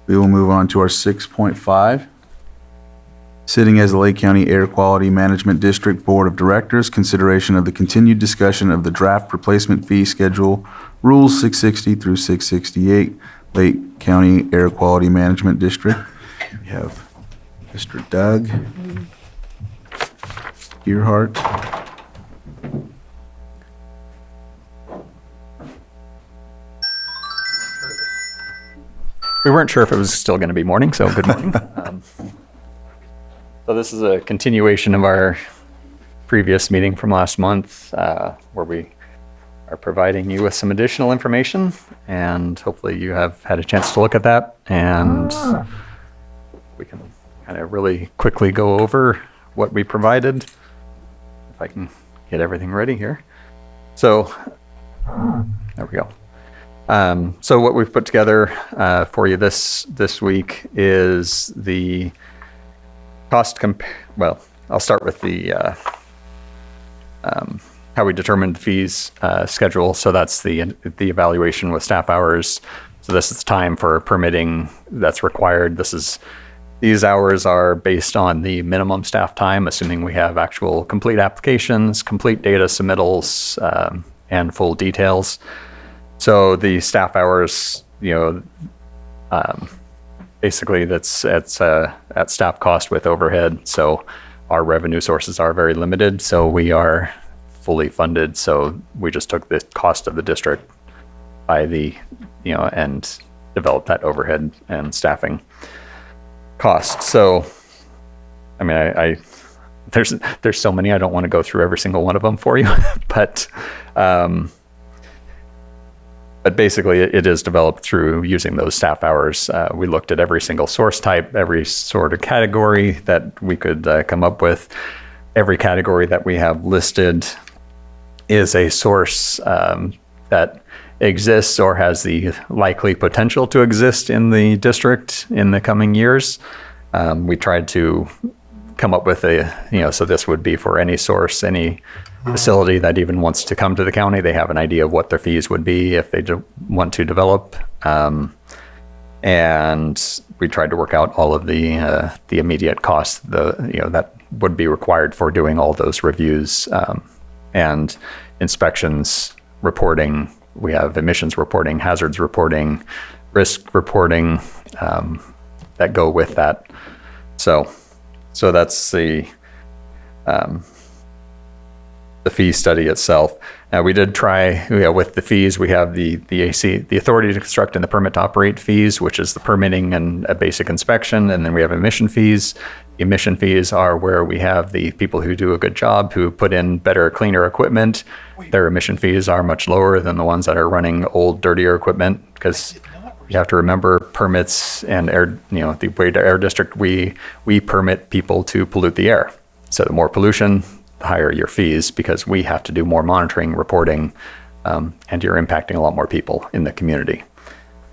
We will move on to our 6.5. Sitting as the Lake County Air Quality Management District Board of Directors, consideration of the continued discussion of the draft replacement fee schedule, Rules 660 through 668, Lake County Air Quality Management District. We have Mr. Doug Earhart. We weren't sure if it was still going to be morning, so good morning. So this is a continuation of our previous meeting from last month, where we are providing you with some additional information, and hopefully you have had a chance to look at that, and we can kind of really quickly go over what we provided, if I can get everything ready here. So there we go. So what we've put together for you this week is the cost well, I'll start with the how we determined the fees schedule. So that's the evaluation with staff hours. So this is time for permitting that's required. These hours are based on the minimum staff time, assuming we have actual complete applications, complete data submittals, and full details. So the staff hours, basically that's at staff cost with overhead. So our revenue sources are very limited. So we are fully funded. So we just took the cost of the district by and developed that overhead and staffing cost. So, I mean, there's so many, I don't want to go through every single one of them for you, but basically it is developed through using those staff hours. We looked at every single source type, every sort of category that we could come up with. Every category that we have listed is a source that exists or has the likely potential to exist in the district in the coming years. We tried to come up with so this would be for any source, any facility that even wants to come to the county. They have an idea of what their fees would be if they want to develop. And we tried to work out all of the immediate costs, that would be required for doing all those reviews and inspections, reporting. We have emissions reporting, hazards reporting, risk reporting that go with that. So that's the fee study itself. We did try with the fees. We have the AC, the authority to construct and the permit to operate fees, which is the permitting and a basic inspection, and then we have emission fees. The emission fees are where we have the people who do a good job, who put in better, cleaner equipment. Their emission fees are much lower than the ones that are running old, dirtier equipment, because you have to remember permits and air, the way to air district, we permit people to pollute the air. So the more pollution, the higher your fees, because we have to do more monitoring, reporting, and you're impacting a lot more people in the community.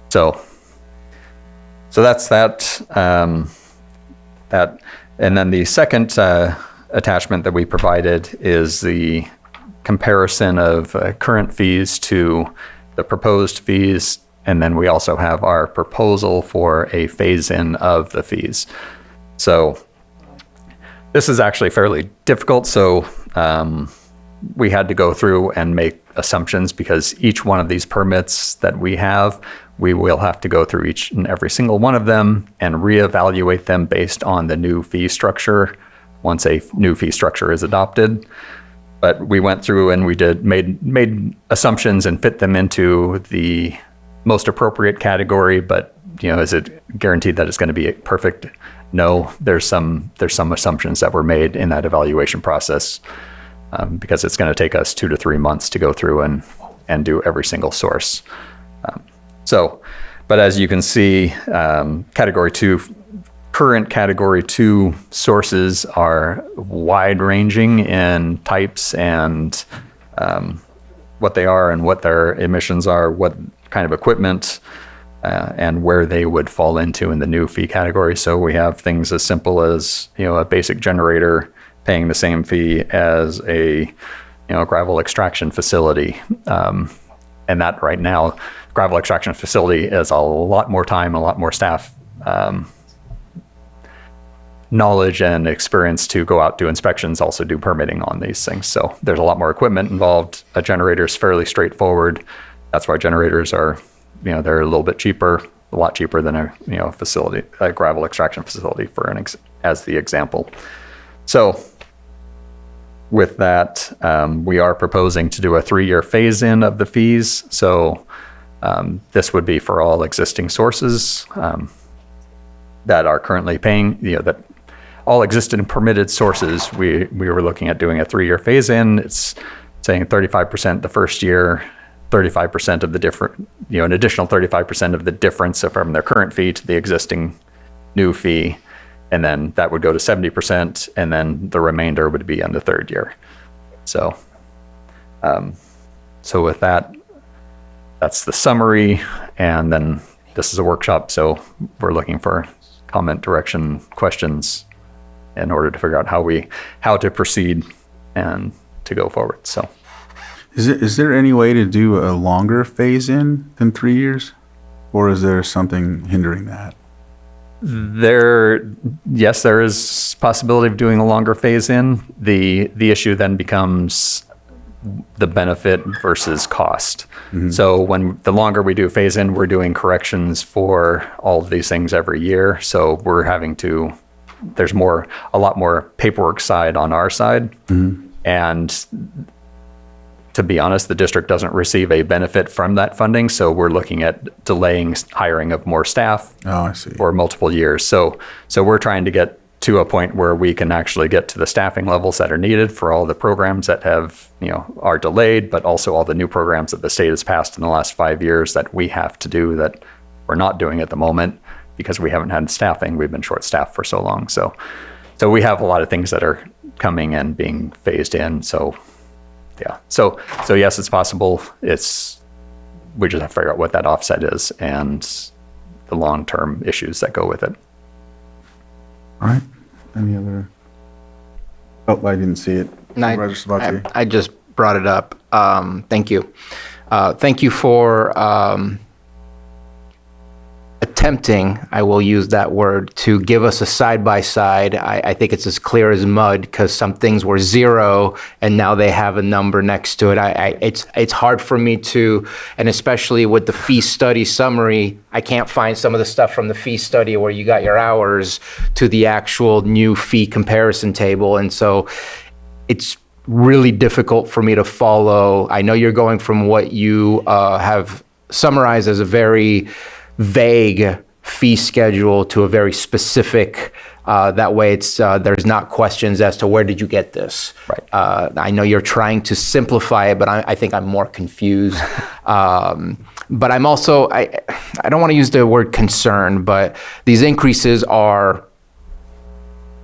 So that's that. And then the second attachment that we provided is the comparison of current fees to the proposed fees. And then we also have our proposal for a phase-in of the fees. So this is actually fairly difficult. So we had to go through and make assumptions, because each one of these permits that we have, we will have to go through each and every single one of them and reevaluate them based on the new fee structure once a new fee structure is adopted. But we went through and we made assumptions and fit them into the most appropriate category. But is it guaranteed that it's going to be perfect? No, there's some assumptions that were made in that evaluation process, because it's going to take us 2 to 3 months to go through and do every single source. But as you can see, category 2, current category 2 sources are wide ranging in types and what they are and what their emissions are, what kind of equipment, and where they would fall into in the new fee category. So we have things as simple as, a basic generator paying the same fee as a, gravel extraction facility. And that right now, gravel extraction facility is a lot more time, a lot more staff knowledge and experience to go out, do inspections, also do permitting on these things. So there's a lot more equipment involved. A generator is fairly straightforward. That's why generators are, they're a little bit cheaper, a lot cheaper than a facility, a gravel extraction facility as the example. So with that, we are proposing to do a 3-year phase-in of the fees. So this would be for all existing sources that are currently paying, that all existing permitted sources. We were looking at doing a 3-year phase-in. It's saying 35% the first year, 35% of the different, an additional 35% of the difference from their current fee to the existing new fee. And then that would go to 70%, and then the remainder would be in the 3rd year. So, with that, that's the summary. And then this is a workshop, so we're looking for comment, direction, questions in order to figure out how to proceed and to go forward. So, is there any way to do a longer phase in than 3 years, or is there something hindering that? Yes, there is possibility of doing a longer phase in. The issue then becomes the benefit versus cost. Mm-hmm. So when the longer we do phase in, we're doing corrections for all of these things every year. So there's a lot more paperwork side on our side. Mm-hmm. And to be honest, the district doesn't receive a benefit from that funding. So we're looking at delaying hiring of more staff for multiple years. So we're trying to get to a point where we can actually get to the staffing levels that are needed for all the programs that are delayed, but also all the new programs that the state has passed in the last 5 years that we have to do that we're not doing at the moment because we haven't had staffing. We've been short-staffed for so long. So we have a lot of things that are coming and being phased in. So yeah. So yes, it's possible. We just have to figure out what that offset is and the long-term issues that go with it. All right. Any other? Oh, I didn't see it. I just brought it up. Thank you. Thank you for attempting, I will use that word, to give us a side-by-side. I think it's as clear as mud because some things were 0 and now they have a number next to it. It's hard for me to, and especially with the fee study summary, I can't find some of the stuff from the fee study where you got your hours to the actual new fee comparison table. And so it's really difficult for me to follow. I know you're going from what you have summarized as a very vague fee schedule to a very specific. That way, it's there's not questions as to where did you get this. Right. I know you're trying to simplify it, but I think I'm more confused. But I'm also I don't want to use the word concern, but these increases are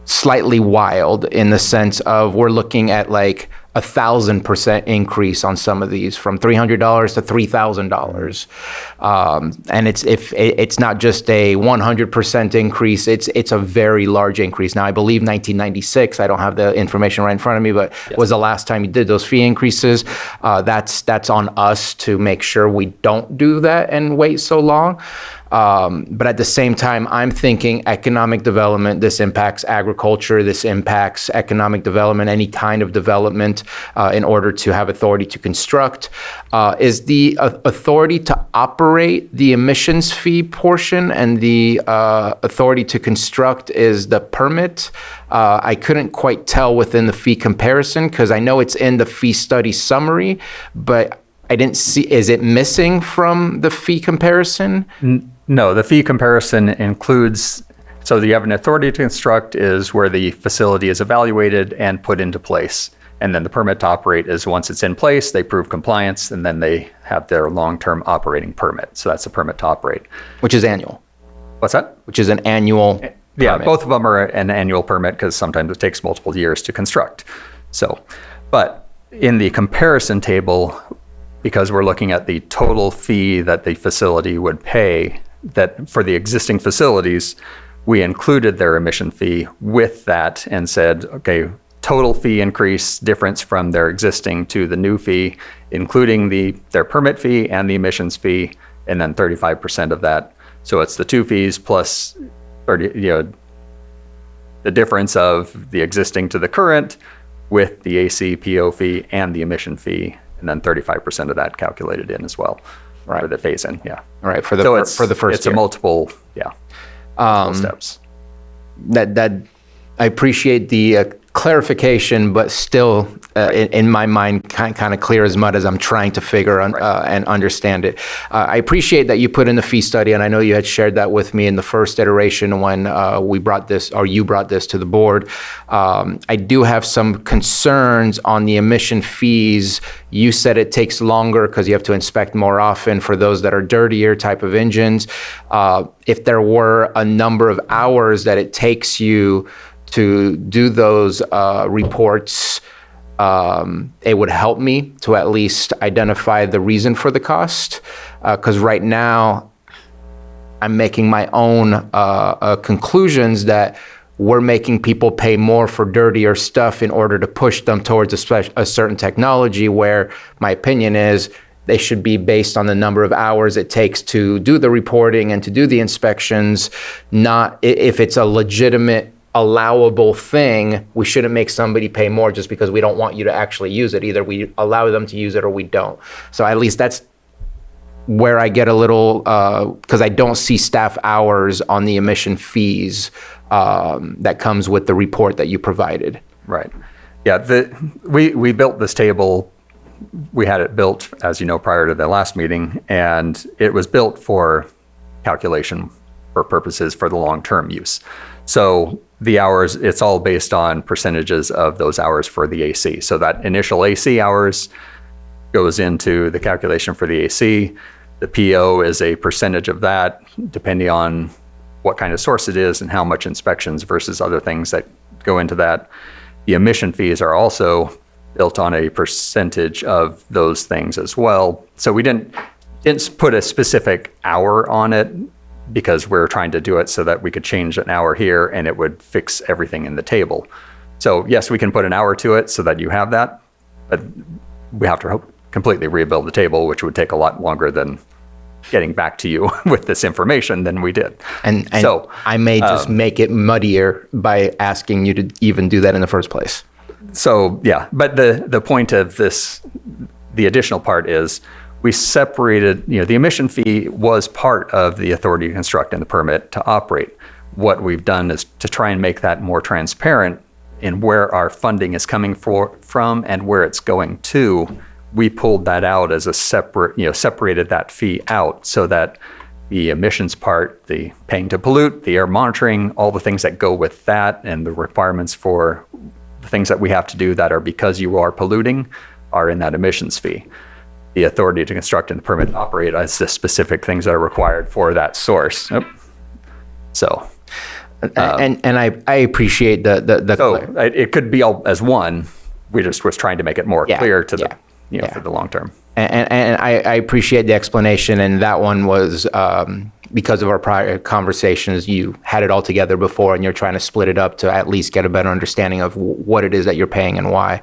slightly wild in the sense of we're looking at like 1,000% increase on some of these, from $300 to $3,000, and it's not just a 100% increase. It's a very large increase. Now, I believe 1996. I don't have the information right in front of me, but yes, was the last time you did those fee increases. That's on us to make sure we don't do that and wait so long. But at the same time, I'm thinking economic development. This impacts agriculture. This impacts economic development, any kind of development, in order to have authority to construct. Is the authority to operate the emissions fee portion, and the authority to construct is the permit? I couldn't quite tell within the fee comparison because I know it's in the fee study summary, but I didn't see, is it missing from the fee comparison? No, the fee comparison includes, so you have an authority to construct is where the facility is evaluated and put into place. And then the permit to operate is once it's in place, they prove compliance, and then they have their long-term operating permit. So that's a permit to operate. Which is annual. What's that? Which is an annual Yeah, permit. Both of them are an annual permit because sometimes it takes multiple years to construct. So, but in the comparison table, because we're looking at the total fee that the facility would pay, that for the existing facilities, we included their emission fee with that and said, okay, total fee increase difference from their existing to the new fee, including their permit fee and the emissions fee, and then 35% of that. So it's the two fees plus 30, the difference of the existing to the current with the AC, PO fee, and the emission fee, and then 35% of that calculated in as well. Right. For the phase in, yeah. Right, for the So for the first it's year. a multiple steps. That I appreciate the clarification, but still, in my mind, kind of clear as mud as I'm trying to figure and understand it. I appreciate that you put in the fee study, and I know you had shared that with me in the first iteration when we brought this, or you brought this to the board. I do have some concerns on the emission fees. You said it takes longer because you have to inspect more often for those that are dirtier type of engines. If there were a number of hours that it takes you to do those reports, it would help me to at least identify the reason for the cost. Because right now, I'm making my own conclusions that we're making people pay more for dirtier stuff in order to push them towards a certain technology, where my opinion is they should be based on the number of hours it takes to do the reporting and to do the inspections, not if it's a legitimate allowable thing. We shouldn't make somebody pay more just because we don't want you to actually use it. Either we allow them to use it or we don't. So at least that's where I get a little, because I don't see staff hours on the emission fees that comes with the report that you provided. Right. Yeah, we built this table. We had it built, as you know, prior to the last meeting, and it was built for calculation for purposes for the long-term use. So the hours, it's all based on percentages of those hours for the AC. So that initial AC hours goes into the calculation for the AC. The PO is a percentage of that, depending on what kind of source it is and how much inspections versus other things that go into that. The emission fees are also built on a percentage of those things as well. So we didn't put a specific hour on it, because we're trying to do it so that we could change an hour here and it would fix everything in the table. So yes, we can put an hour to it so that you have that, but we have to completely rebuild the table, which would take a lot longer than getting back to you with this information than we did. And so I may just make it muddier by asking you to even do that in the first place. So yeah, but the point of this, the additional part is, we separated, the emission fee was part of the authority to construct and the permit to operate. What we've done is to try and make that more transparent in where our funding is coming from and where it's going to. We pulled that out as a separate, separated that fee out so that the emissions part, the paying to pollute, the air monitoring, all the things that go with that, and the requirements for the things that we have to do that are because you are polluting are in that emissions fee. The authority to construct and permit and operate as the specific things that are required for that source. Yep. So, and I appreciate the it could be all as one. We just was trying to make it more clear to the for the long term. And I appreciate the explanation. And that one was because of our prior conversations. You had it all together before, and you're trying to split it up to at least get a better understanding of what it is that you're paying and why.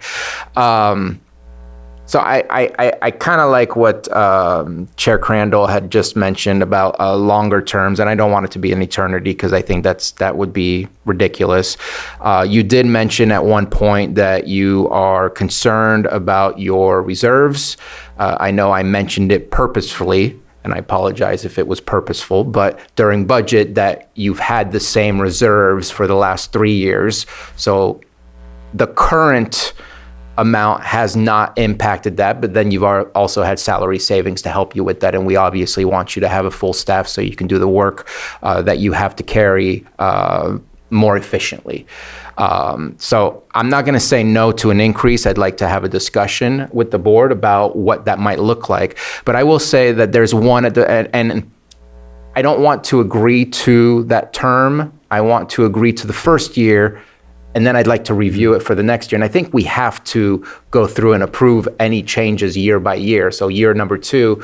So I kind of like what Chair Crandall had just mentioned about longer terms, and I don't want it to be an eternity because I think that would be ridiculous. You did mention at one point that you are concerned about your reserves. I know I mentioned it purposefully, and I apologize if it was purposeful, but during budget that you've had the same reserves for the last 3 years. So the current amount has not impacted that, but then you've also had salary savings to help you with that, and we obviously want you to have a full staff so you can do the work that you have to carry more efficiently. So I'm not going to say no to an increase. I'd like to have a discussion with the board about what that might look like, but I will say that there's one and I don't want to agree to that term. I want to agree to the first year, and then I'd like to review it for the next year. And I think we have to go through and approve any changes year by year. So year number 2,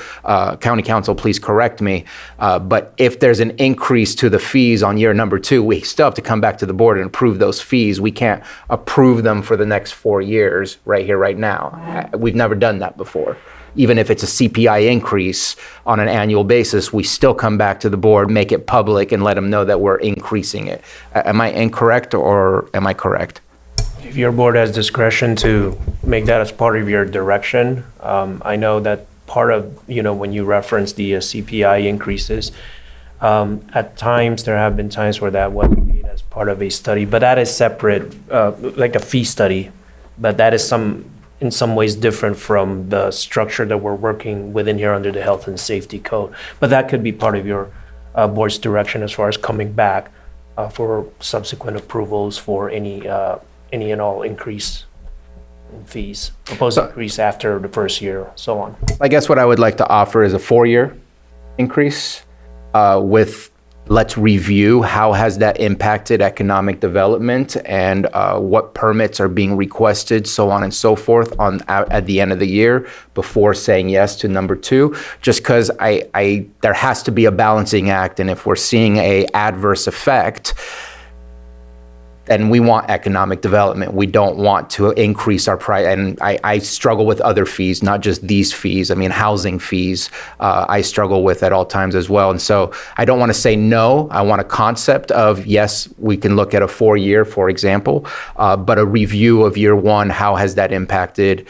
County Council, please correct me. But if there's an increase to the fees on year number 2, we still have to come back to the board and approve those fees. We can't approve them for the next 4 years right here, right now. We've never done that before. even if it's a CPI increase on an annual basis, we still come back to the board, make it public, and let them know that we're increasing it. Am I incorrect or am I correct? If your board has discretion to make that as part of your direction, I know that part of, when you reference the CPI increases, at times, there have been times where that wasn't made as part of a study, but that is separate, like a fee study. But that is in some ways different from the structure that we're working within here under the Health and Safety Code. But that could be part of your board's direction as far as coming back for subsequent approvals for any and all increase in fees, proposed increase after the first year, so on. I guess what I would like to offer is a 4-year increase with let's review how has that impacted economic development and what permits are being requested, so on and so forth at the end of the year before saying yes to number 2, just because there has to be a balancing act. And if we're seeing a adverse effect, then we want economic development. We don't want to increase our price. And I struggle with other fees, not just these fees. I mean, housing fees, I struggle with at all times as well. And so I don't want to say no. I want a concept of, yes, we can look at a 4-year, for example, but a review of year 1, how has that impacted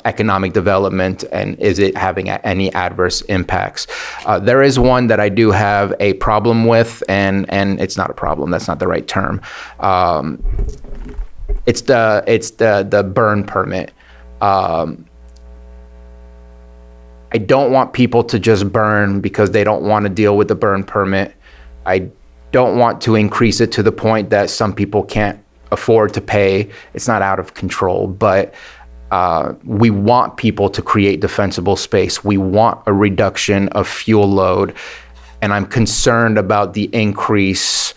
economic development, and is it having any adverse impacts? There is one that I do have a problem with, and it's not a problem. That's not the right term. It's the burn permit. I don't want people to just burn because they don't want to deal with the burn permit. I don't want to increase it to the point that some people can't afford to pay. It's not out of control, but we want people to create defensible space. We want a reduction of fuel load, and I'm concerned about the increase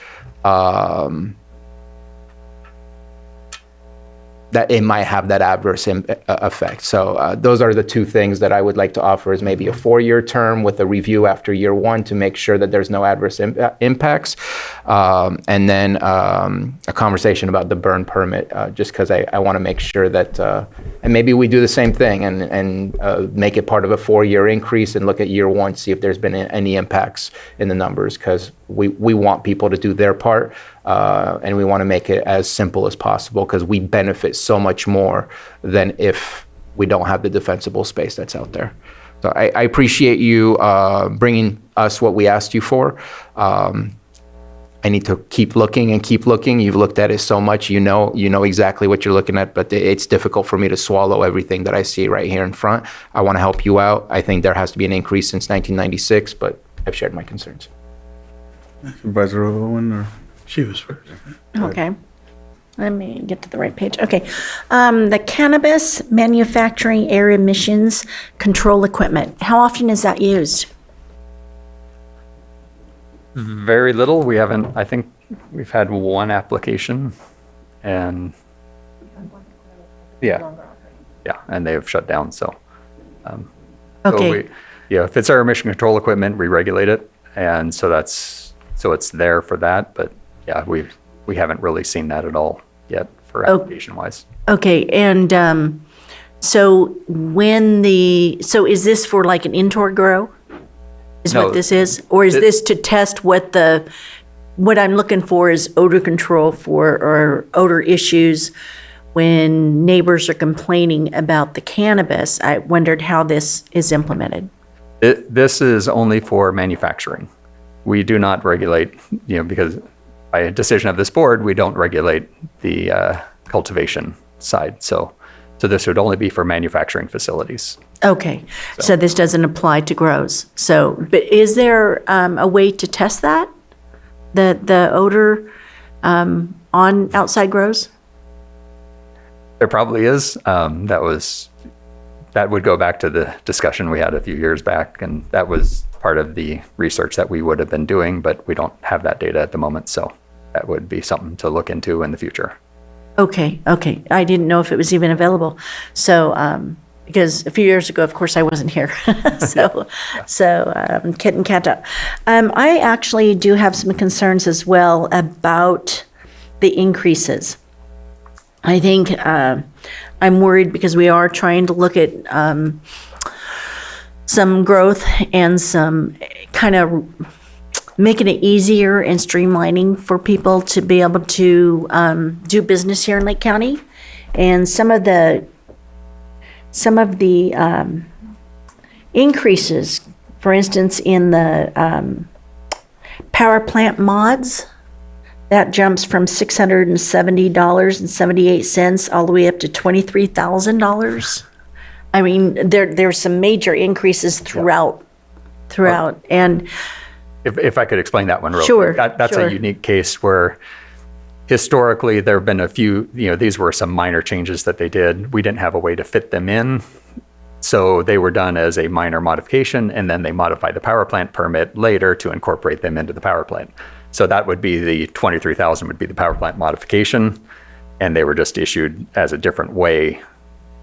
that it might have that adverse effect. So those are the 2 things that I would like to offer, is maybe a 4-year term with a review after year 1 to make sure that there's no adverse impacts. And then a conversation about the burn permit, just because I want to make sure that, and maybe we do the same thing and make it part of a 4-year increase and look at year 1, see if there's been any impacts in the numbers, because we want people to do their part. And we want to make it as simple as possible, because we benefit so much more than if we don't have the defensible space that's out there. So I appreciate you bringing us what we asked you for. I need to keep looking and keep looking. You've looked at it so much, you know exactly what you're looking at, but it's difficult for me to swallow everything that I see right here in front. I want to help you out. I think there has to be an increase since 1996, but I've shared my concerns. Supervisor Owen, or? She was first. Okay. Let me get to the right page. Okay. The cannabis manufacturing air emissions control equipment. How often is that used? Very little. I think we've had 1 application, and yeah, and they have shut down. So, Okay. if it's our emission control equipment, we regulate it, and so it's there for that. But yeah, we haven't really seen that at all yet for application wise. Okay. And so is this for like an indoor grow? Is No, what this is? Or is this to test what I'm looking for is odor control or odor issues when neighbors are complaining about the cannabis? I wondered how this is implemented. This is only for manufacturing. We do not regulate, because by a decision of this board, we don't regulate the cultivation side. So this would only be for manufacturing facilities. Okay, so this doesn't apply to grows. But is there a way to test that? The odor on outside grows? There probably is. That would go back to the discussion we had a few years back, and that was part of the research that we would have been doing, but we don't have that data at the moment, so that would be something to look into in the future. Okay. I didn't know if it was even available. So, because a few years ago, of course, I wasn't here. Kit and cat up. I actually do have some concerns as well about the increases. I think I'm worried because we are trying to look at some growth and some kind of making it easier and streamlining for people to be able to do business here in Lake County. And some of the increases, for instance, in the power plant mods, that jumps from $670.78 all the way up to $23,000. I mean, there's some major increases throughout, and If I could explain that one real Sure, quick. That's sure. a unique case where historically there have been a few, these were some minor changes that they did. We didn't have a way to fit them in. So they were done as a minor modification, and then they modified the power plant permit later to incorporate them into the power plant. So that would be the 23,000 would be the power plant modification, and they were just issued as a different way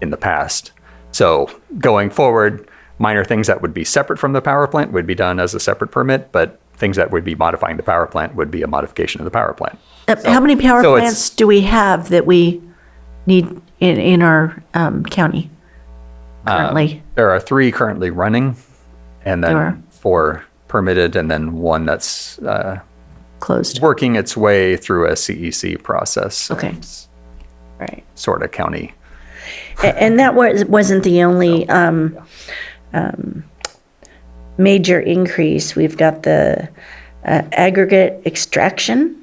in the past. So going forward, minor things that would be separate from the power plant would be done as a separate permit, but things that would be modifying the power plant would be a modification of the power plant. how many power so it's- plants do we have that we need in our county currently? There are 3 currently running, and There are. then 4 permitted, and then 1 that's Closed. working its way through a CEC process. Okay. It's Right. sort of county. And that wasn't the only major increase. We've got the aggregate extraction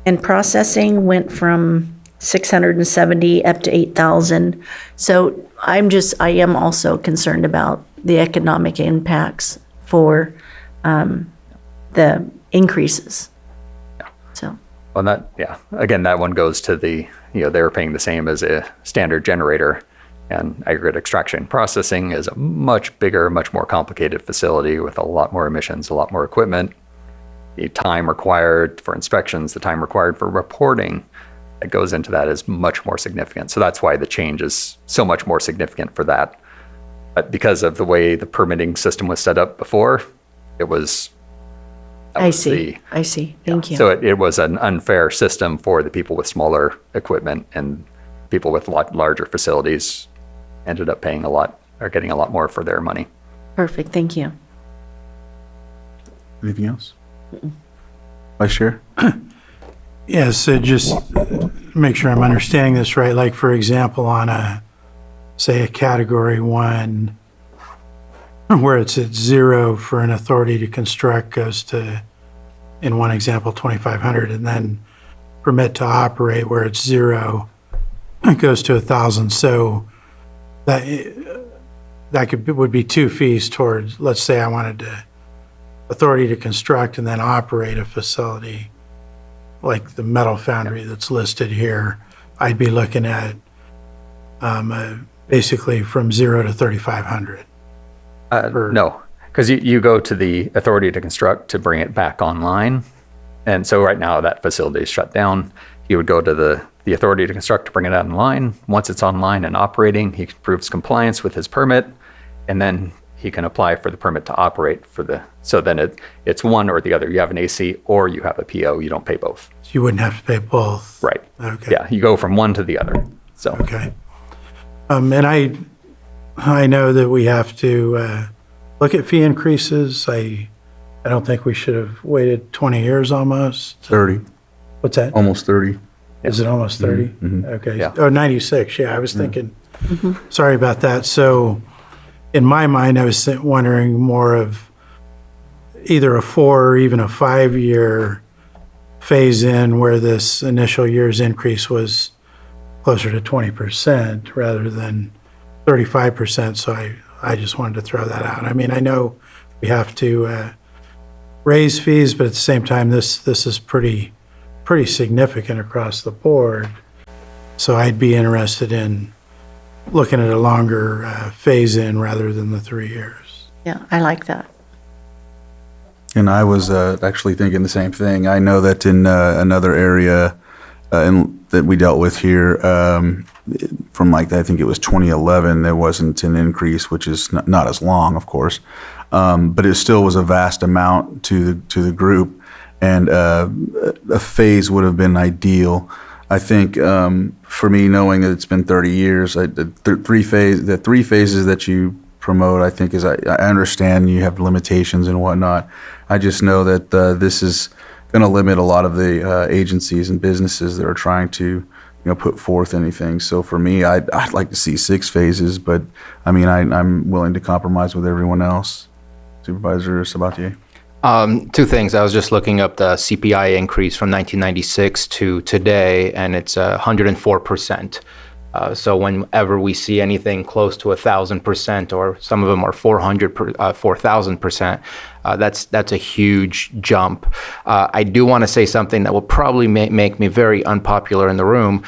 and processing went from 670 up to 8,000. So I am also concerned about the economic impacts for the increases. So, Well, again, that one goes to they were paying the same as a standard generator, and aggregate extraction processing is a much bigger, much more complicated facility with a lot more emissions, a lot more equipment. The time required for inspections, the time required for reporting that goes into that is much more significant. So that's why the change is so much more significant for that. But because of the way the permitting system was set up before, it was. I see. Thank you. So it was an unfair system for the people with smaller equipment, and people with larger facilities ended up paying a lot, or getting a lot more for their money. Perfect. Thank you. Anything else? Vice Chair? Yeah, so just make sure I'm understanding this right. Like, for example, on a category 1, where it's at 0 for an authority to construct goes to, in one example, 2,500, and then permit to operate where it's 0, it goes to 1,000. So that would be 2 fees towards, let's say I wanted to authority to construct and then operate a facility like the metal foundry that's listed here. I'd be looking at basically from 0 to 3,500. No, because you go to the authority to construct to bring it back online. And so right now that facility is shut down. You would go to the authority to construct to bring it online. Once it's online and operating, he proves compliance with his permit, and then he can apply for the permit to operate so then it's one or the other. You have an AC or you have a PO. You don't pay both. You wouldn't have to pay both. Right. Okay. Yeah, you go from one to the other. So. Okay. And I know that we have to look at fee increases. I don't think we should have waited 20 years almost. 30, What's that? almost 30. Is it almost 30? Okay. Yeah. Oh, 96. Yeah, I was thinking. Sorry about that. So in my mind, I was wondering more of either a 4 or even a 5-year phase in where this initial year's increase was closer to 20% rather than 35%. So I just wanted to throw that out. I mean, I know we have to raise fees, but at the same time, this is pretty significant across the board. So I'd be interested in looking at a longer phase in rather than the 3 years. Yeah, I like that. And I was actually thinking the same thing. I know that in another area that we dealt with here, from I think it was 2011, there wasn't an increase, which is not as long, of course, but it still was a vast amount to the group, and a phase would have been ideal. I think for me, knowing that it's been 30 years, the three phases that you promote, I think I understand you have limitations and whatnot. I just know that this is going to limit a lot of the agencies and businesses that are trying to, put forth anything. So for me, I'd like to see 6 phases, but I mean, I'm willing to compromise with everyone else. Supervisor Sabatier. 2 things. I was just looking up the CPI increase from 1996 to today, and it's 104%. So whenever we see anything close to 1,000%, or some of them are 4,000%, that's a huge jump. I do want to say something that will probably make me very unpopular in the room.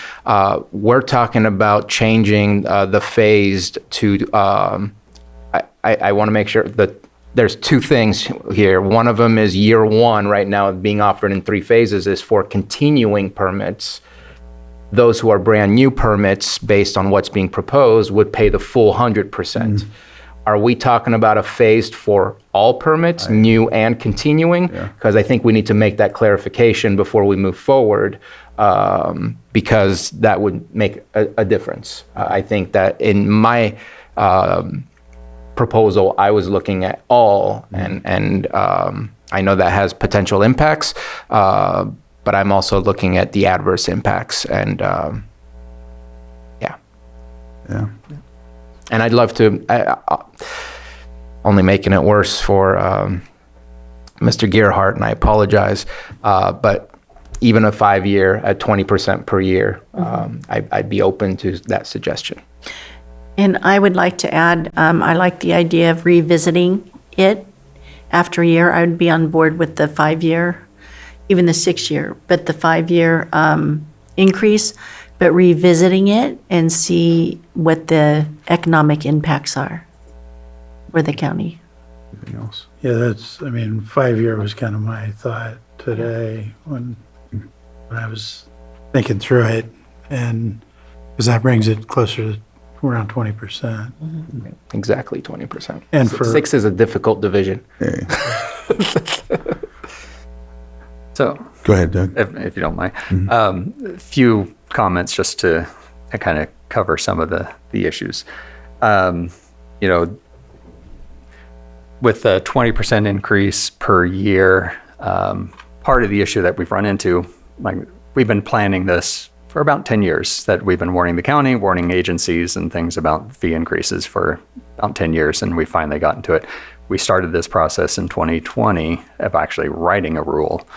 We're talking about changing the phased to. I want to make sure that there's 2 things here. One of them is year 1 right now being offered in 3 phases is for continuing permits. Those who are brand new permits, based on what's being proposed, would pay the full 100%. Are we talking about a phased for all permits, new and continuing? Because I think we need to make that clarification before we move forward, because that would make a difference. I think that in my proposal, I was looking at all, and I know that has potential impacts, but I'm also looking at the adverse impacts, and Yeah. And I'd love to, only making it worse for Mr. Gearhart, and I apologize, but even a 5-year at 20% per year, I'd be open to that suggestion. And I would like to add, I like the idea of revisiting it after a year. I would be on board with the 5-year, even the 6-year, but the 5-year increase, but revisiting it and see what the economic impacts are for the county. Anything else? Yeah, 5-year was kind of my thought today when I was thinking through it, and because that brings it closer to around 20%. Exactly 20%. And for 6 is a difficult division. Hey, So, go ahead, Doug. if you don't mind, a few comments just to kind of cover some of the issues. With the 20% increase per year, part of the issue that we've run into, we've been planning this for about 10 years, that we've been warning the county, warning agencies and things about fee increases for about 10 years, and we finally got into it. We started this process in 2020 of actually writing a rule.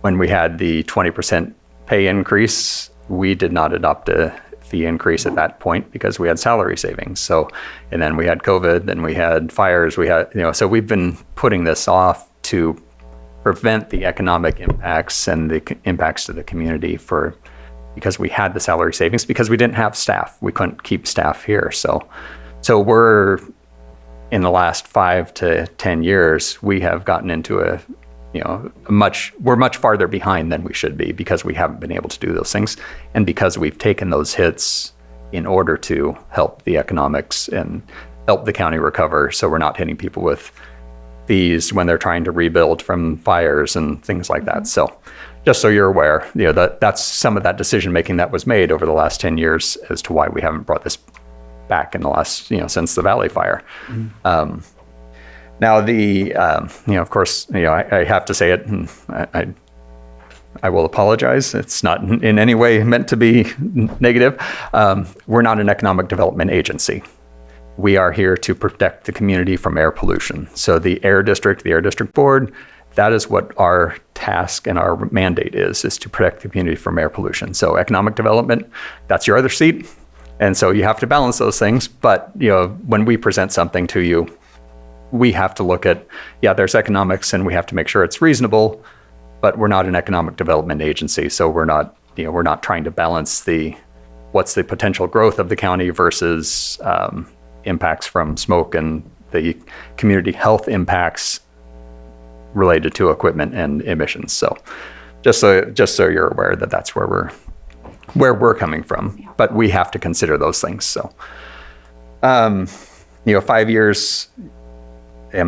When we had the 20% pay increase, we did not adopt a fee increase at that point because we had salary savings. So, and then we had COVID, then we had fires, so we've been putting this off to prevent the economic impacts and the impacts to the community because we had the salary savings, because we didn't have staff. We couldn't keep staff here. So we're, in the last 5 to 10 years, we have gotten into we're much farther behind than we should be because we haven't been able to do those things, and because we've taken those hits in order to help the economics and help the county recover, so we're not hitting people with fees when they're trying to rebuild from fires and things like that. So just so you're aware, that's some of that decision making that was made over the last 10 years as to why we haven't brought this back in the last, since the Valley Fire. Now, of course, I have to say it, and I will apologize. It's not in any way meant to be negative. We're not an economic development agency. We are here to protect the community from air pollution. So the Air District Board, that is what our task and our mandate is to protect the community from air pollution. So economic development, that's your other seat. And so you have to balance those things. But, when we present something to you, we have to look at, there's economics, and we have to make sure it's reasonable, but we're not an economic development agency. So we're not trying to balance what's the potential growth of the county versus impacts from smoke and the community health impacts related to equipment and emissions. So just so you're aware that that's where we're coming from, but we have to consider those things. So, 5 years, I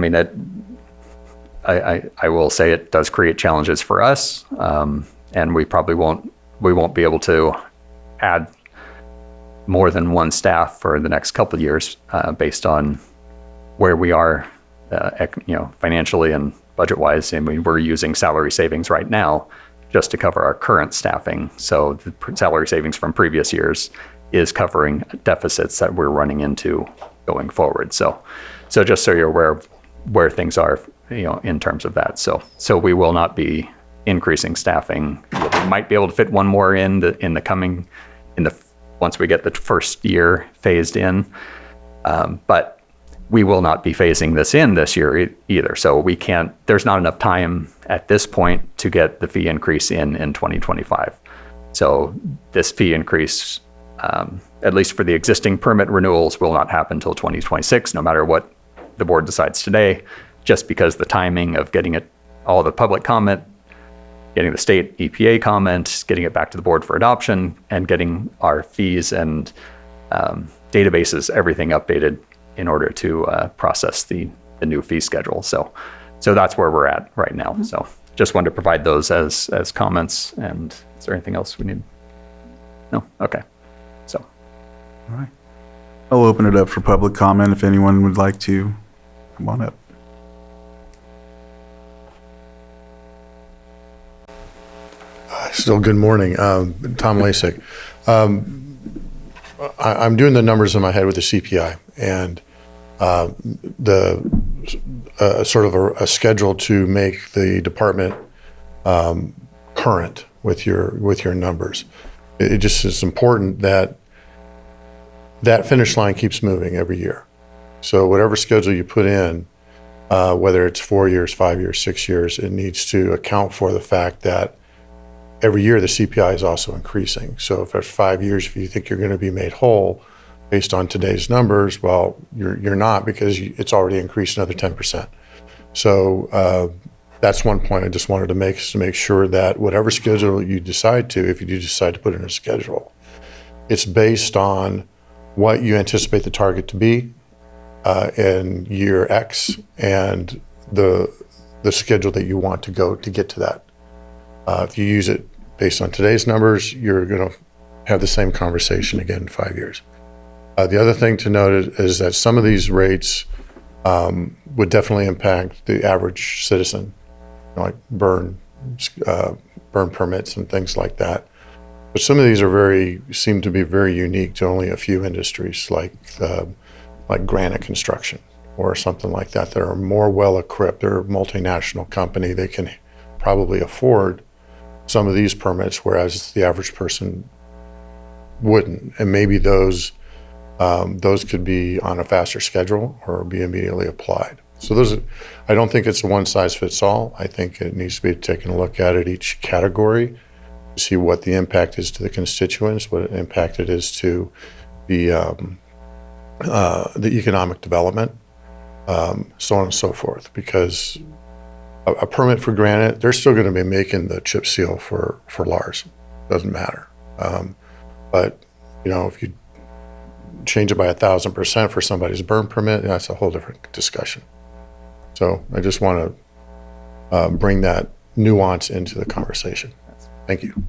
will say it does create challenges for us. And we probably won't be able to add more than one staff for the next couple of years based on where we are, financially and budget-wise. I mean, we're using salary savings right now just to cover our current staffing. So the salary savings from previous years is covering deficits that we're running into going forward. So just so you're aware of where things are, in terms of that. So we will not be increasing staffing. We might be able to fit one more once we get the first year phased in, but we will not be phasing this in this year either. So there's not enough time at this point to get the fee increase in 2025. So this fee increase, at least for the existing permit renewals, will not happen until 2026, no matter what the board decides today, just because the timing of getting all the public comment, getting the state EPA comment, getting it back to the board for adoption, and getting our fees and databases, everything updated in order to process the new fee schedule. So that's where we're at right now. So just wanted to provide those as comments. And is there anything else we need? No? Okay. So. All right. I'll open it up for public comment if anyone would like to come on up. Still good morning. Tom Lasik. I'm doing the numbers in my head with the CPI and the sort of a schedule to make the department current with your numbers. It just is important that finish line keeps moving every year. So whatever schedule you put in, whether it's 4 years, 5 years, 6 years, it needs to account for the fact that every year the CPI is also increasing. So if there's 5 years, if you think you're going to be made whole based on today's numbers, well, you're not, because it's already increased another 10%. So that's one point I just wanted to make, is to make sure that whatever schedule you decide to, if you do decide to put in a schedule, it's based on what you anticipate the target to be in year X and the schedule that you want to go to get to that. If you use it based on today's numbers, you're going to have the same conversation again in 5 years. The other thing to note is that some of these rates would definitely impact the average citizen, like burn permits and things like that. But some of these seem to be very unique to only a few industries, like granite construction or something like that are more well equipped. They're a multinational company. They can probably afford some of these permits, whereas the average person wouldn't. And maybe those could be on a faster schedule or be immediately applied. So I don't think it's a one size fits all. I think it needs to be taken a look at each category to see what the impact is to the constituents, what impact it is to the economic development, so on and so forth. Because a permit for granite, they're still going to be making the chip seal for Lars. Doesn't matter. But if you change it by 1,000% for somebody's burn permit, that's a whole different discussion. So I just want to bring that nuance into the conversation. Thank you.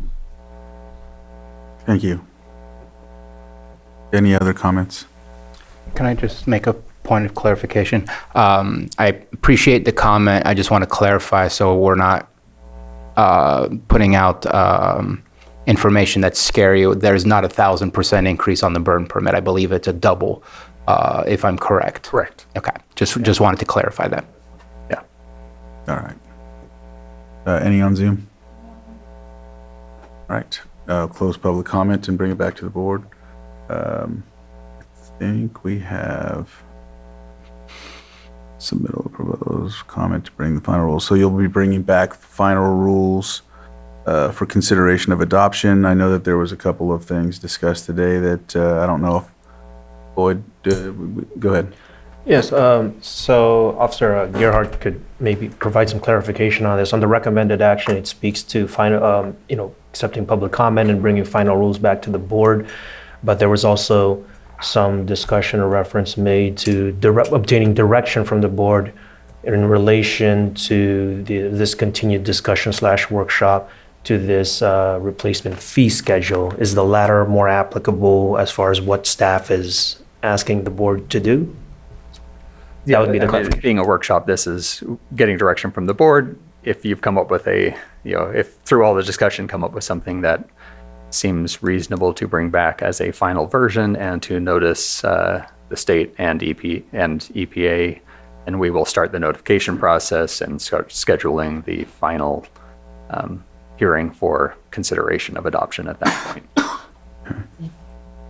Thank you. Any other comments? Can I just make a point of clarification? I appreciate the comment. I just want to clarify so we're not putting out information that's scary. There's not 1,000% increase on the burn permit. I believe it's a double, if I'm correct. Correct. Okay. Just wanted to clarify that. Yeah. All right. Any on Zoom? All right. Close public comment and bring it back to the board. I think we have submittal of proposed comment to bring the final rules. So you'll be bringing back final rules for consideration of adoption. I know that there was a couple of things discussed today that I don't know if Boyd, go ahead. Yes, so Officer Gerhardt could maybe provide some clarification on this. On the recommended action, it speaks to final, accepting public comment and bringing final rules back to the board. But there was also some discussion or reference made to obtaining direction from the board in relation to this continued discussion / workshop to this replacement fee schedule? Is the latter more applicable as far as what staff is asking the board to do? That would be the I mean, clarification. being a workshop, this is getting direction from the board. If you've come up with if through all the discussion, come up with something that seems reasonable to bring back as a final version and to notice the state and EPA, and we will start the notification process and start scheduling the final hearing for consideration of adoption at that point.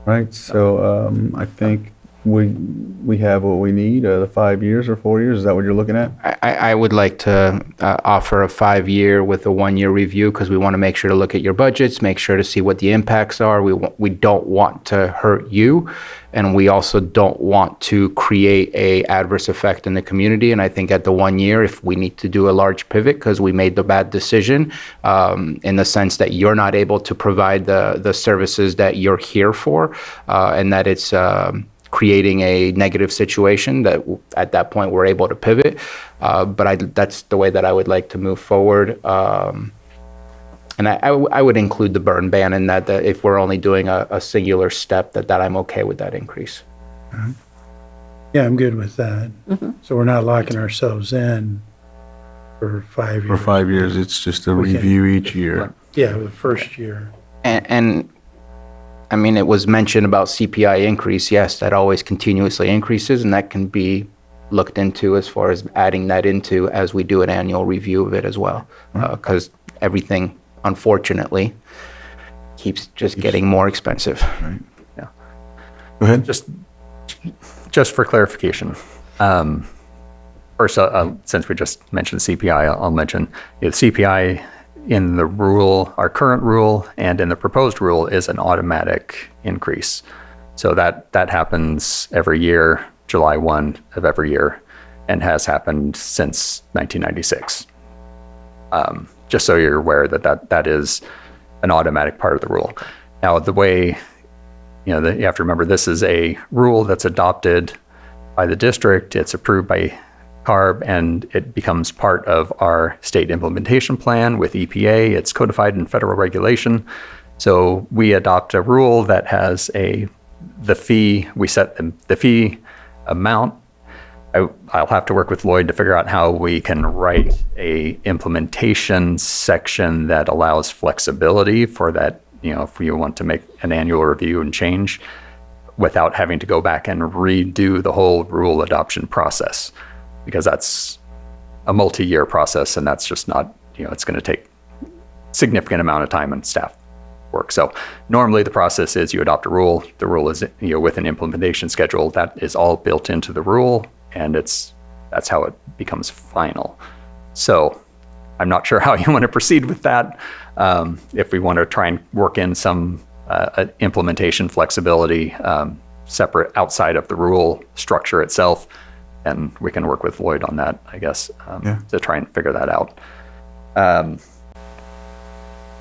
Right, so I think we have what we need, the 5 years or 4 years, is that what you're looking at? I would like to offer a 5-year with a 1-year review because we want to make sure to look at your budgets, make sure to see what the impacts are. We don't want to hurt you, and we also don't want to create a adverse effect in the community. And I think at the 1 year, if we need to do a large pivot because we made the bad decision, in the sense that you're not able to provide the services that you're here for, and that it's creating a negative situation, that at that point we're able to pivot. But that's the way that I would like to move forward. And I would include the burn ban in that if we're only doing a singular step, that I'm okay with that increase. Yeah, I'm good with that. So we're not locking ourselves in for 5 For years. 5 years, it's just a Okay. review each year. Yeah, the first year. And I mean, it was mentioned about CPI increase. Yes, that always continuously increases, and that can be looked into as far as adding that into as we do an annual review of it as well. Because everything, unfortunately, keeps just getting more expensive. Yeah. Go ahead. Just for clarification, first, since we just mentioned CPI, I'll mention the CPI in the rule, our current rule, and in the proposed rule is an automatic increase. So that happens every year, July 1 of every year, and has happened since 1996. Just so you're aware that is an automatic part of the rule. Now, the way, you have to remember, this is a rule that's adopted by the district, it's approved by CARB, and it becomes part of our state implementation plan with EPA. It's codified in federal regulation. So we adopt a rule that has the fee, we set the fee amount. I'll have to work with Lloyd to figure out how we can write a implementation section that allows flexibility for that, if you want to make an annual review and change without having to go back and redo the whole rule adoption process, because that's a multi-year process, and that's just not, it's going to take significant amount of time and staff work. So normally the process is you adopt a rule. The rule is, with an implementation schedule that is all built into the rule, and that's how it becomes final. So I'm not sure how you want to proceed with that. If we want to try and work in some implementation flexibility separate outside of the rule structure itself, and we can work with Lloyd on that, I guess, to try and figure that out.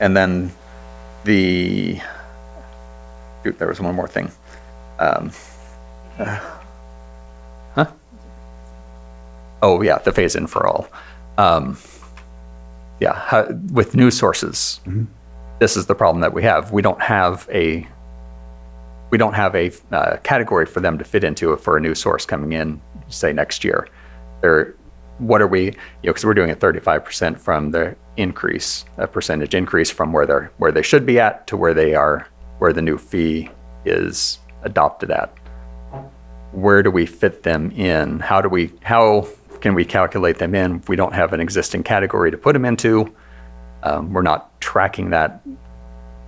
And then there was one more thing. Oh yeah, the phase in for all. With news sources, this is the problem that we have. We don't have a category for them to fit into for a new source coming in, say next year. What are we? Because we're doing a 35% from the increase, a percentage increase from where they should be at to where they are, where the new fee is adopted at. Where do we fit them in? How can we calculate them in if we don't have an existing category to put them into? We're not tracking that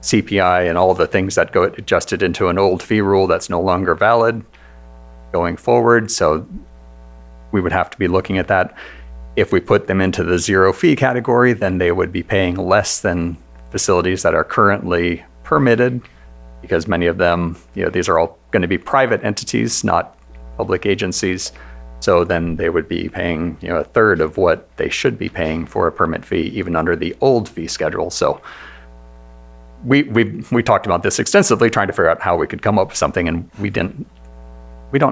CPI and all the things that go adjusted into an old fee rule that's no longer valid going forward. So we would have to be looking at that. If we put them into the zero fee category, then they would be paying less than facilities that are currently permitted, because many of them, these are all going to be private entities, not public agencies. So then they would be paying, a third of what they should be paying for a permit fee, even under the old fee schedule. So we talked about this extensively, trying to figure out how we could come up with something, and we don't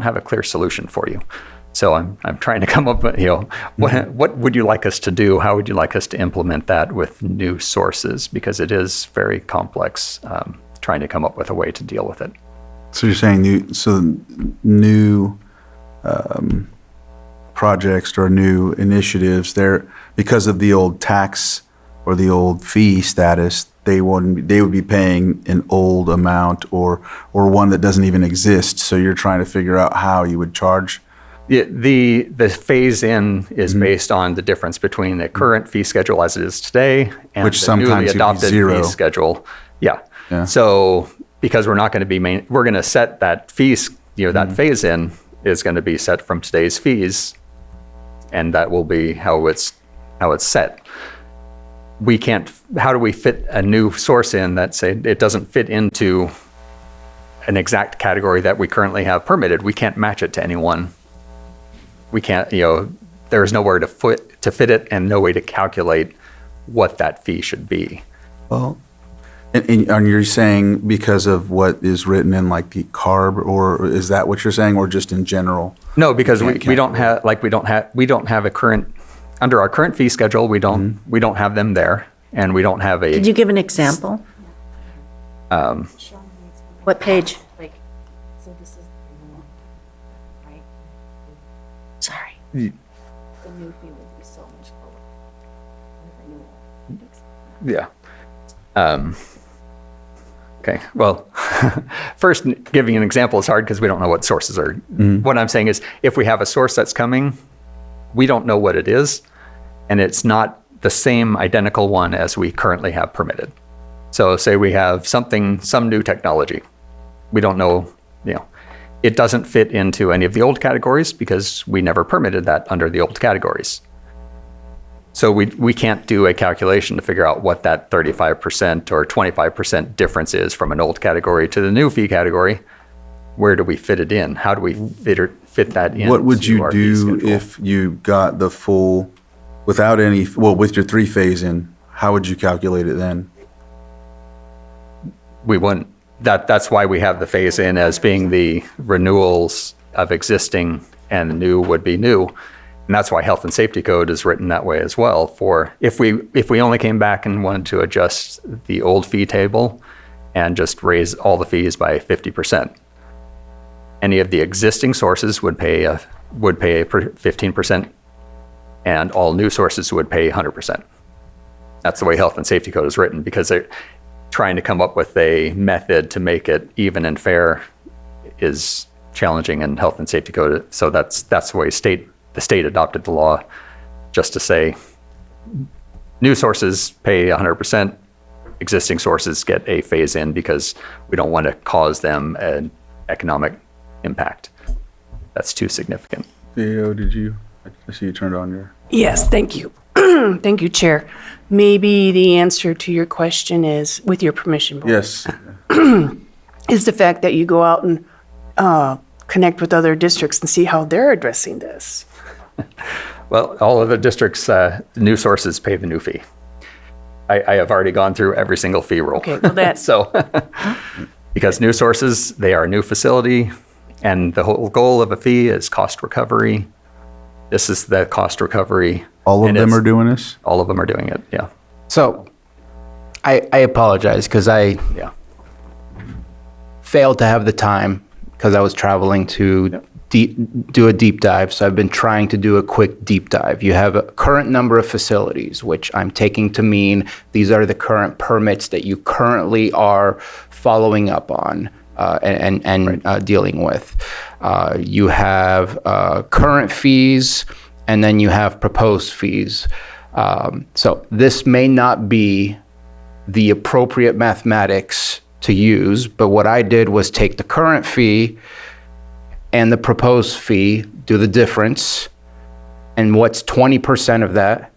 have a clear solution for you. So I'm trying to come up with, what would you like us to do? How would you like us to implement that with new sources? Because it is very complex, trying to come up with a way to deal with it. So you're saying new projects or new initiatives, they're, because of the old tax or the old fee status, they would be paying an old amount or one that doesn't even exist. So you're trying to figure out how you would charge. The phase in is based on the difference between the current fee schedule as it is today and Which the sometimes newly would be adopted zero. fee schedule. Yeah. Yeah. So because we're not going to be we're going to set that fees, that phase in is going to be set from today's fees, and that will be how it's set. We can't. How do we fit a new source in that say it doesn't fit into an exact category that we currently have permitted? We can't match it to anyone. We can't, there is nowhere to fit it and no way to calculate what that fee should be. Well, and you're saying because of what is written in like the CARB, or is that what you're saying, or just in general? No, because we don't have a current, under our current fee schedule, we don't have them there, and we don't have Could a, you give an example? What page? So this is the new one, right? Sorry. The new fee would be so much lower. The renewal. yeah. Okay, well, first, giving an example is hard because we don't know what sources are. What I'm saying is, if we have a source that's coming, we don't know what it is, and it's not the same identical one as we currently have permitted. So say we have some new technology. We don't know, it doesn't fit into any of the old categories because we never permitted that under the old categories. So we can't do a calculation to figure out what that 35% or 25% difference is from an old category to the new fee category. Where do we fit it in? How do we fit that in? What would you our fee do schedule? if you got the full, without any, with your 3 phase in, how would you calculate it then? We wouldn't. That's why we have the phase in as being the renewals of existing, and the new would be new. And that's why health and safety code is written that way as well. For if we only came back and wanted to adjust the old fee table and just raise all the fees by 50%, any of the existing sources would pay 15%, and all new sources would pay 100%. That's the way health and safety code is written, because they're trying to come up with a method to make it even and fair is challenging in health and safety code. So that's the way the state adopted the law, just to say new sources pay 100%, existing sources get a phase in because we don't want to cause them an economic impact. That's too significant. Theo, I see you turned on your. Yes, thank you. Thank you, Chair. Maybe the answer to your question is, with your permission, Board, Yes. is the fact that you go out and connect with other districts and see how they're addressing this. Well, all of the districts, new sources pay the new fee. I have already gone through every single fee rule. Okay, well, that's So, because new sources, they are a new facility, and the whole goal of a fee is cost recovery. This is the cost recovery. All of and them it's- are doing this? All of them are doing it, yeah. So I apologize because I Yeah. failed to have the time because I was traveling to do a deep dive. So I've been trying to do a quick deep dive. You have a current number of facilities, which I'm taking to mean these are the current permits that you currently are following up on and dealing with. You have current fees, and then you have proposed fees. So this may not be the appropriate mathematics to use, but what I did was take the current fee and the proposed fee, do the difference, and what's 20% of that,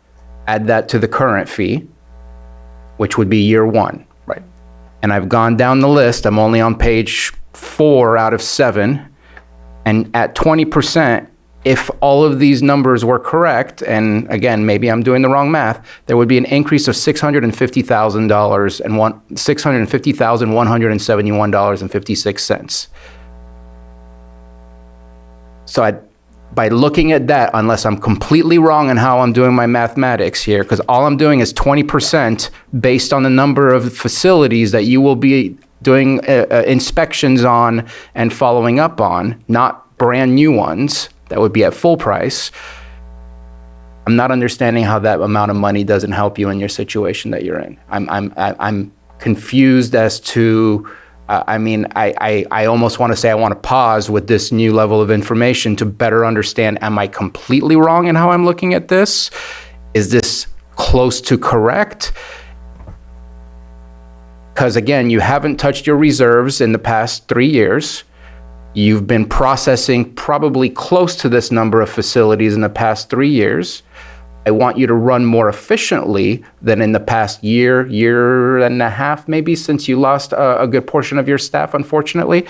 add that to the current fee, which would be year 1. Right. And I've gone down the list, I'm only on page 4 out of 7, and at 20%, if all of these numbers were correct, and again, maybe I'm doing the wrong math, there would be an increase of $650,000 and $650,171.56. So by looking at that, unless I'm completely wrong in how I'm doing my mathematics here, because all I'm doing is 20% based on the number of facilities that you will be doing inspections on and following up on, not brand new ones that would be at full price. I'm not understanding how that amount of money doesn't help you in your situation that you're in. I'm confused as to. I almost want to say I want to pause with this new level of information to better understand, am I completely wrong in how I'm looking at this? Is this close to correct? Because again, you haven't touched your reserves in the past 3 years. You've been processing probably close to this number of facilities in the past 3 years. I want you to run more efficiently than in the past year and a half, maybe, since you lost a good portion of your staff, unfortunately.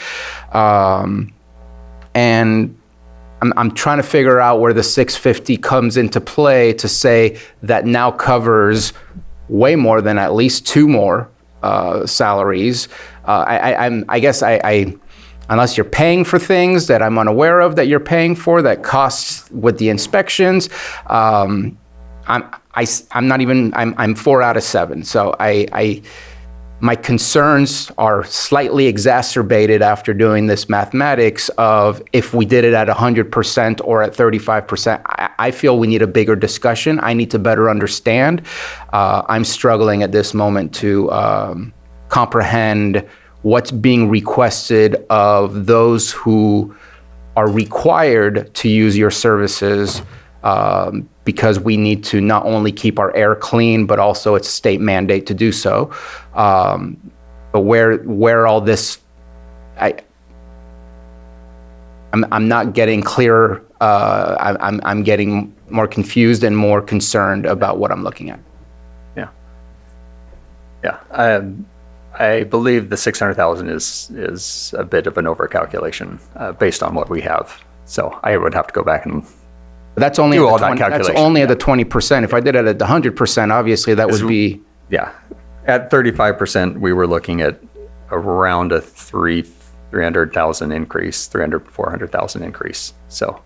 And I'm trying to figure out where the 650 comes into play to say that now covers way more than at least 2 more salaries. I guess unless you're paying for things that I'm unaware of that you're paying for, that costs with the inspections. I'm 4 out of 7. So my concerns are slightly exacerbated after doing this mathematics of if we did it at 100% or at 35%. I feel we need a bigger discussion. I need to better understand. I'm struggling at this moment to comprehend what's being requested of those who are required to use your services, because we need to not only keep our air clean, but also it's a state mandate to do so. But where all this, I'm not getting clearer. I'm getting more confused and more concerned about what I'm looking at. Yeah. I believe the 600,000 is a bit of an overcalculation based on what we have. So I would have to go back and That's only do at all the that 20, that's calculation, only at the 20%. If I did it at the 100%, obviously that would be. Yeah. At 35%, we were looking at around a 300,000 increase, 400,000 increase. So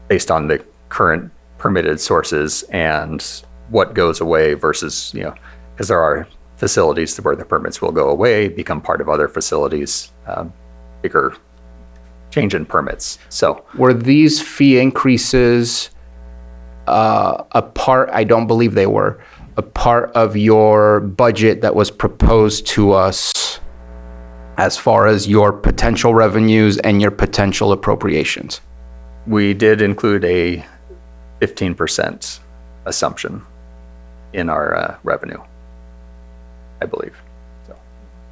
based on the current permitted sources and what goes away versus, because there are facilities where the permits will go away, become part of other facilities, bigger change in permits. So Were these fee increases a part, I don't believe they were, a part of your budget that was proposed to us as far as your potential revenues and your potential appropriations? we did include a 15% assumption in our revenue, I believe. So,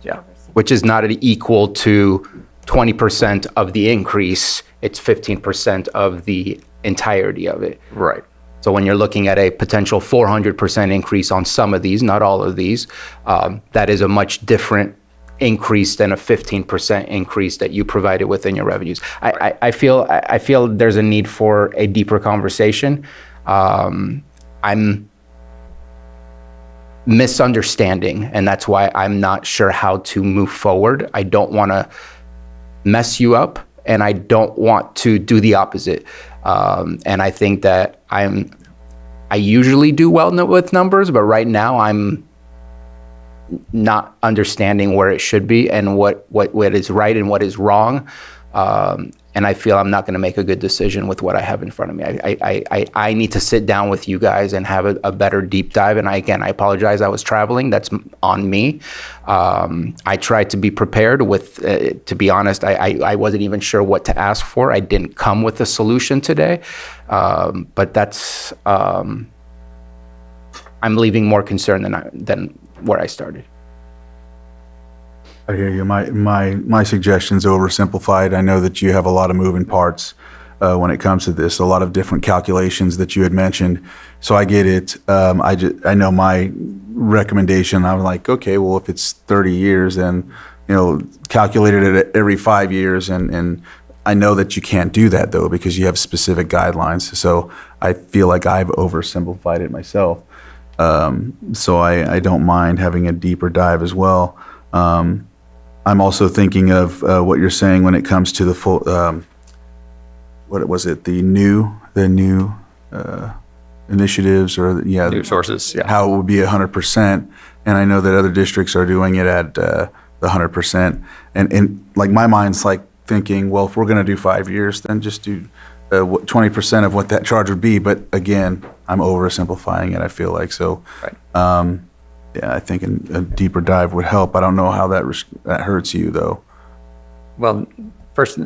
yeah. Which is not equal to 20% of the increase. It's 15% of the entirety of it. Right. So when you're looking at a potential 400% increase on some of these, not all of these, that is a much different increase than a 15% increase that you provided within your revenues. I feel there's a need for a deeper conversation. I'm misunderstanding, and that's why I'm not sure how to move forward. I don't want to mess you up, and I don't want to do the opposite. And I think that I usually do well with numbers, but right now I'm not understanding where it should be and what is right and what is wrong. And I feel I'm not going to make a good decision with what I have in front of me. I need to sit down with you guys and have a better deep dive. And I apologize. I was traveling. That's on me. I tried to be prepared with, to be honest, I wasn't even sure what to ask for. I didn't come with a solution today. But that's, I'm leaving more concerned than where I started. I hear you. My suggestion's oversimplified. I know that you have a lot of moving parts when it comes to this, a lot of different calculations that you had mentioned. So I get it. I know my recommendation. I'm like, okay, well, if it's 30 years, then calculate it at every 5 years, and I know that you can't do that though because you have specific guidelines. So I feel like I've oversimplified it myself. So I don't mind having a deeper dive as well. I'm also thinking of what you're saying when it comes to the what was it, the new initiatives or, New sources, yeah. how it would be 100%. And I know that other districts are doing it at the 100%. And like my mind's like thinking, well, if we're going to do 5 years, then just do 20% of what that charge would be. But again, I'm oversimplifying it, I feel like. So, Right. yeah, I think a deeper dive would help. I don't know how that hurts you, though. Well, first,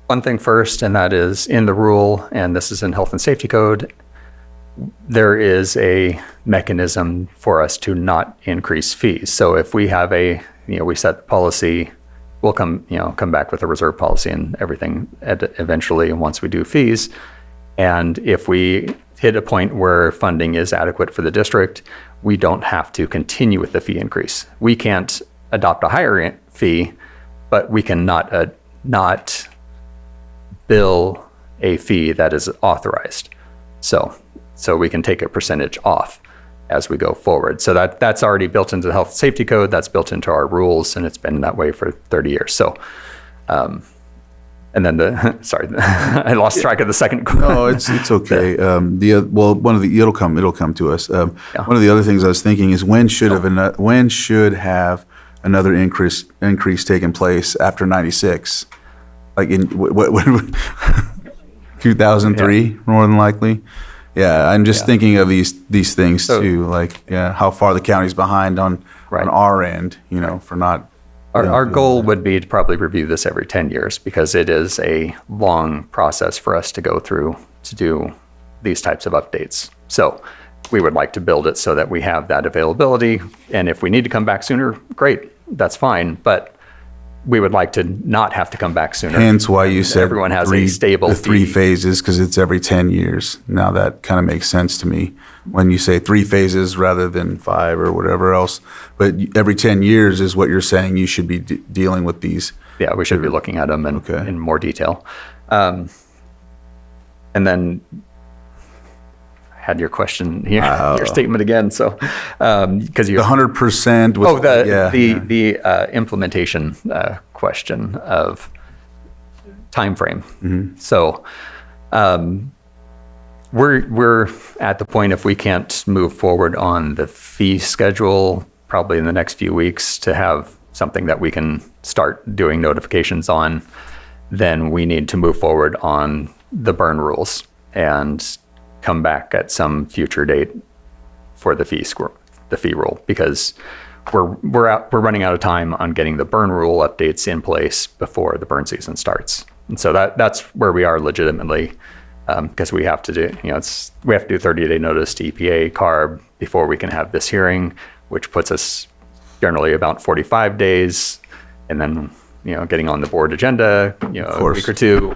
one thing first, and that is in the rule, and this is in Health and Safety Code, there is a mechanism for us to not increase fees. So if we have we set the policy, we'll come back with a reserve policy and everything eventually, and once we do fees. And if we hit a point where funding is adequate for the district, we don't have to continue with the fee increase. We can't adopt a higher fee, but we can not bill a fee that is authorized. So we can take a percentage off as we go forward. So that's already built into the Health and Safety Code. That's built into our rules, and it's been that way for 30 years. So, and then sorry, I lost track of the second. No, it's okay. It'll come to us. One of the other things I was thinking is when should have another increase taken place after 96? Like in what 2003, more than likely. Yeah, I'm just thinking of these things too. Like, how far the county's behind on our end, for not. Our goal would be to probably review this every 10 years because it is a long process for us to go through to do these types of updates. So we would like to build it so that we have that availability. And if we need to come back sooner, great, that's fine. But we would like to not have to come back sooner. Hence why you said everyone has a stable the 3 fee. phases, because it's every 10 years. Now that kind of makes sense to me when you say 3 phases rather than 5 or whatever else. But every 10 years is what you're saying you should be dealing with these. Yeah, we should be looking at them in more detail. And then I had your question here, your statement again. So, because you The 100% was. the implementation question of time frame. Mm-hmm. So, we're at the point if we can't move forward on the fee schedule, probably in the next few weeks, to have something that we can start doing notifications on, then we need to move forward on the burn rules and come back at some future date for the fee rule, because we're running out of time on getting the burn rule updates in place before the burn season starts. And so that's where we are legitimately, because we have to do 30-day notice to EPA, CARB before we can have this hearing, which puts us generally about 45 days, and then getting on the board agenda, a week or two.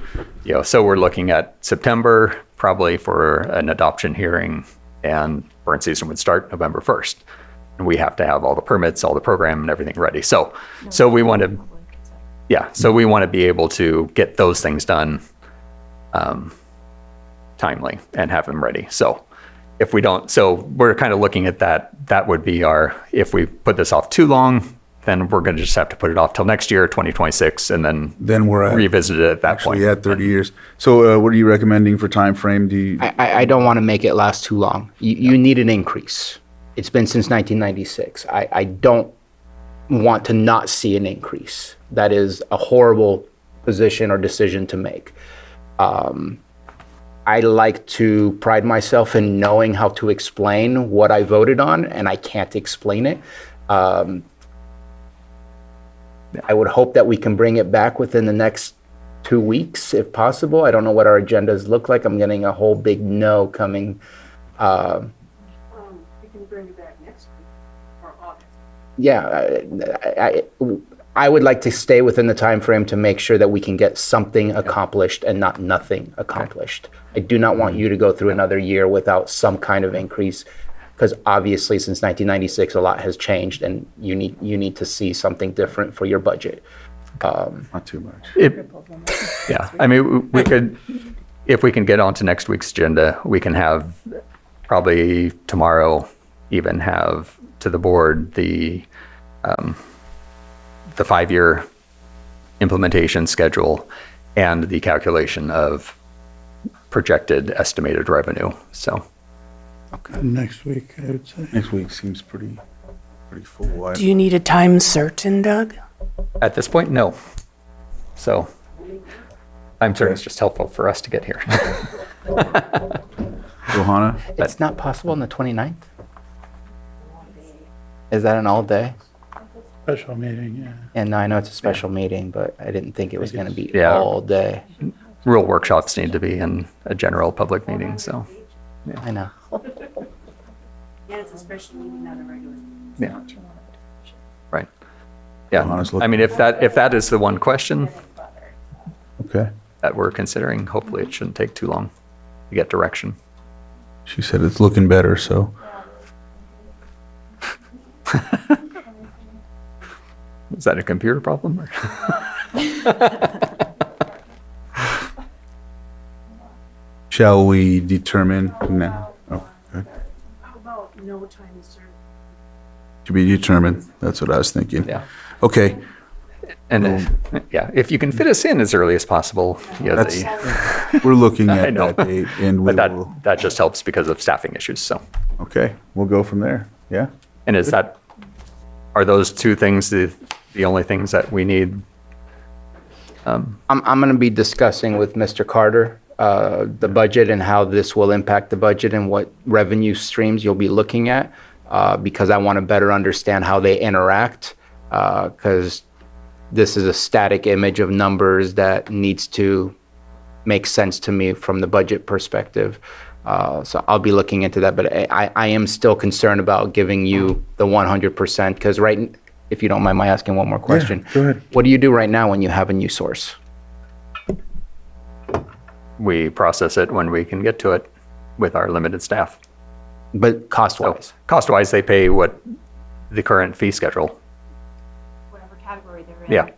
So we're looking at September probably for an adoption hearing, and burn season would start November 1st. And we have to have all the permits, all the program, and everything ready. So we want to be able to get those things done timely and have them ready. So if we don't, we're kind of looking at that would be if we put this off too long, then we're going to just have to put it off till next year, 2026, and then we're revisit it at that point. Actually, 30 years. So what are you recommending for time frame? I don't want to make it last too long. You need an increase. It's been since 1996. I don't want to not see an increase. That is a horrible position or decision to make. I like to pride myself in knowing how to explain what I voted on, and I can't explain it. I would hope that we can bring it back within the next 2 weeks, if possible. I don't know what our agendas look like. I'm getting a whole big no coming. We can bring it back next week or August. Yeah, I would like to stay within the time frame to make sure that we can get something accomplished and not nothing accomplished. I do not want you to go through another year without some kind of increase, because obviously since 1996 a lot has changed, and you need to see something different for your budget. Not too much. Yeah, I mean, we could, if we can get onto next week's agenda, we can have probably tomorrow even have to the board the 5-year implementation schedule and the calculation of projected estimated revenue. So Next week, I would say. Next week seems pretty full. Do you need a time certain, Doug? at this point, no. So I'm certain it's just helpful for us to get here. Johanna? It's not possible on the 29th? Is that an all day? Special meeting, yeah. And I know it's a special meeting, but I didn't think it was going to be Yeah. all day. Real workshops need to be in a general public meeting, so, I know. Yeah, it's a special meeting, not a regular. yeah. Right. Yeah, Johanna's I mean, if that is the one question Okay. that we're considering, hopefully it shouldn't take too long to get direction. She said it's looking better, so. Is that a computer problem? Or? Shall we determine now? Oh, good. How about no time certain? To be determined. That's what I was thinking. Yeah. Okay. And yeah, if you can fit us in as early as possible, yeah, That's- We're looking I at know. that date and we but will, that just helps because of staffing issues. So, okay, we'll go from there. Yeah? and are those two things the only things that we need? I'm going to be discussing with Mr. Carter the budget and how this will impact the budget and what revenue streams you'll be looking at because I want to better understand how they interact because this is a static image of numbers that needs to make sense to me from the budget perspective. So I'll be looking into that, but I am still concerned about giving you the 100% because if you don't mind my asking one more question. go ahead. What do you do right now when you have a new source? We process it when we can get to it with our limited staff. But cost-wise? Cost-wise, they pay what the current fee schedule. Whatever category they're in. Yeah.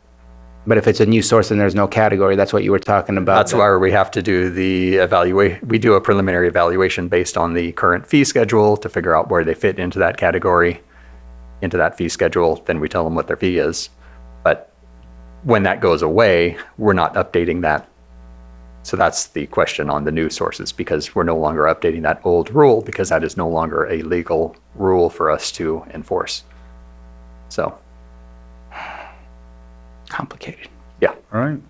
But if it's a new source and there's no category, that's what you were talking about. That's why we have to do the evaluate. We do a preliminary evaluation based on the current fee schedule to figure out where they fit into that category, into that fee schedule. Then we tell them what their fee is. But when that goes away, we're not updating that. So that's the question on the new sources because we're no longer updating that old rule because that is no longer a legal rule for us to enforce. So, Complicated. yeah. All right.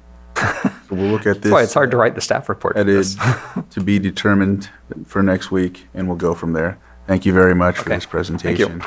So we'll look at That's why this. it's hard to write the staff report. That for is this. to be determined for next week and we'll go from there. Thank you very much for Okay. this Thank you. presentation.